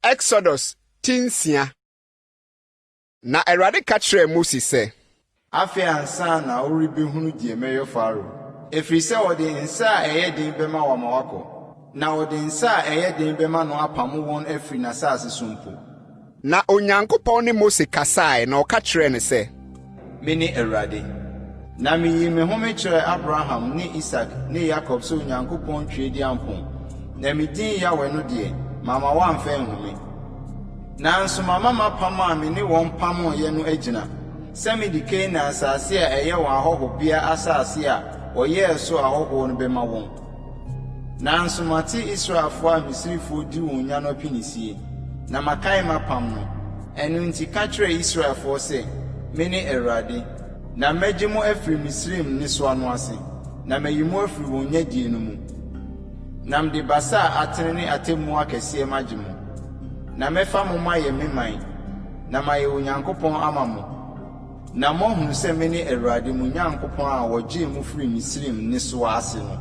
Exodus tinsia. Na Awurade ka kyerɛ Moses sɛ, Afi ansa na oribehunu die meyo Faro. Efiri sɛ ɔde nsa a ɛyɛ den bɛma wa ma wakɔ. Na ɔde nsa a ɛyɛ den bɛma no apam wɔn afiri n'asase so mpo. Na Onyankopɔn ne Mose kasae na ɔka kyerɛ ne sɛ, Mene Awurade. Na miyi me home kyerɛ Abraham ne Isaac ne Jacob sɛ Onyankopɔn twe di ampon. Na mi din Yahweh no deɛ, mama wamfa nhome. Nanso mama mapam a me ne wɔn pam ɔyɛ no agyina. Sɛ mede Kanaan asase a ɛyɛ wɔn ahɔhobea asase a ɔyɛɛ so ahɔho no bɛma wɔn. Nanso mate Israelfoɔ a Misrifoɔ di wɔn nya no apinisie. Na makae mapam no. Ɛno nti ka kyerɛ Israelfoɔ sɛ, Mene Awurade. Na mɛgye mo afiri Misrim ne so ano ase. Na mayi mo afiri wɔn nyadie no mu. Na mede basa a atene ne atemmu akɛseɛ magye mo. Na mɛfa mo mayɛ me man. Na mayɛ Onyankopɔn ama mo. Na mohunu sɛ Mene Awurade mo Nyankopɔn a wɔgyee mo firi Misrim ne so ase no.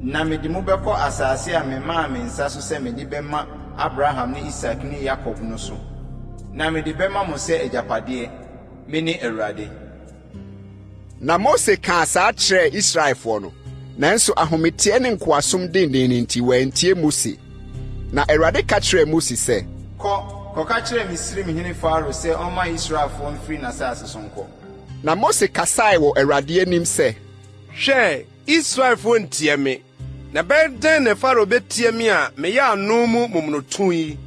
Na mede mo bɛkɔ asase a memaa me nsa so sɛ mede bɛma Abraham ne Isaac ne Jacob no so. Na mede bɛma mo sɛ agyapadeɛ. Mene Awurade. Na Mose ka saa kyerɛ Israelfoɔ no. Nanso ahometeɛ ne nkoasom denden nti wɔantie Mose. Na Awurade ka kyerɛ Mose sɛ, Kɔka kyerɛ Misrim hene Faro sɛ ɔma Israelfoɔ mfiri n'asase so nkɔ. Na Mose kasae wɔ Awurade anim sɛ, Hwɛ, Israelfoɔ ntie me. Na bɛyɛ dɛn na Faro betie me a meyɛ ano mu momonoto yi?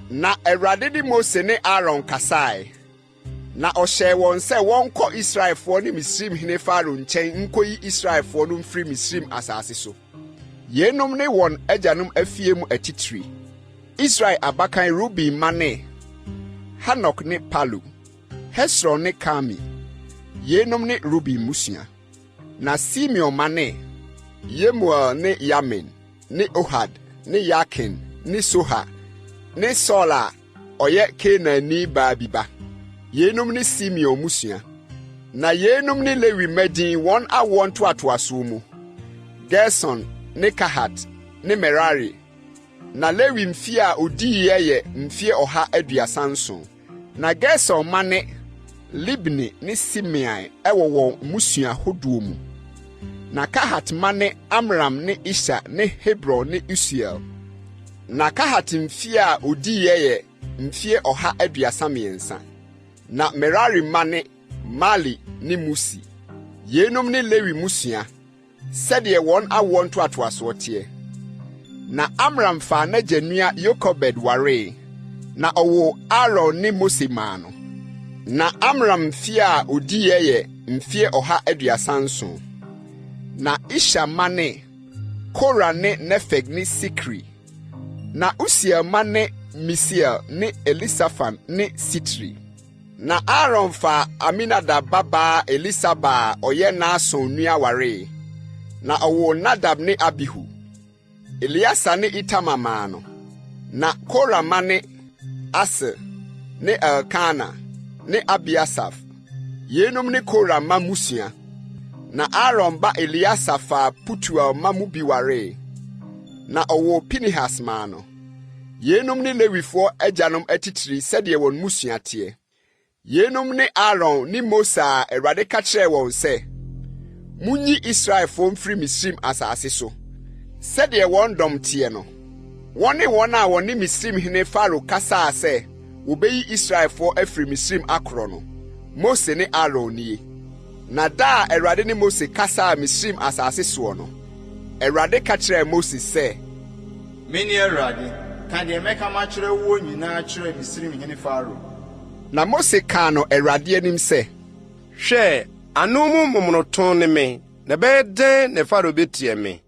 Na Awurade de Mose ne Aaron kasae. Na ɔhyɛɛ wɔn sɛ wɔnkɔ Israelfoɔ ne Misrim hene Faro nkyɛn nkɔyi Israelfoɔ no mfiri Misrim asase so. Yenom ne wɔn agyanom afie mu atitiri. Israel abakan Ruben ma ne Hanok ne Palu, Hesron ne Kami. Yenom ne Ruben musua. Na Simeon ma ne Yemuel ne Yamin ne Ohad ne Yakin ne Soha ne Sola ɔyɛ Kenaani baa bi ba. Yenom ne Simeon musua. Na yenom ne Lewi madin wɔn awoɔ ntoatoasoɔ mu. Gerson ne Kahat ne Merari. Na Lewi mfie a odiiɛ yɛ mfie 137. Na Gerson ma ne Libni ne Simeai ɛwɔ wɔn musua hodoɔ mu. Na Kahat ma ne Amram ne Isha ne Hebron ne Usiel. Na Kahat mfie a odiiɛ yɛ mfie 133. Na Merari ma ne Mali ne Musi. Yenom ne Lewi musua, sɛdeɛ wɔn awoɔ ntoatoasoɔ teɛ. Na Amram fa n'agya nua Yokobed waree. Na ɔwɔ Aaron ne Mose maa no. Na Amram mfie a odiiɛ yɛ mfie 137. Na Isha ma ne Kora ne Nefeg ne Sikri. Na Usiel ma ne Misiel ne Elisafan ne Sitri. Na Aaron fa Aminadab babaa Elisaba a ɔyɛ Naason nua waree. Na ɔwɔ Nadab ne Abihu. Eliasa ne Itamar maa no. Na Kora ma ne Aser ne Elkana ne Abiasaf. Yenom ne Kora ma musua. Na Aaron ba Eliasa fa Putuel ma mu bi waree. Na ɔwɔ Pinehas maa no. Yenom ne Lewifoɔ agyanom atitiri sɛdeɛ wɔn musua teɛ. Yenom ne Aaron ne Mose a Awurade ka kyerɛ wɔn sɛ, munyi Israelfoɔ mfiri Misrim asase so. Sɛdeɛ wɔn dɔm teɛ no. Wɔn ne wɔn a wɔne Misrim hene Faro kasaa sɛ, wɔbɛyi Israelfoɔ afiri Misrim akorɔ no. Mose ne Aaron nie. Na da a Awurade ne Mose kasaa Misrim asase soɔ no. Awurade ka kyerɛ Mose sɛ, Mene Awurade, ka deɛ mɛka makyerɛ wo nyinaa kyerɛ Misrim hene Faro. Na Mose kaa no Awurade anim sɛ, Hwɛ, ano mu momonoto ne me. Na bɛyɛ dɛn na Faro betie me?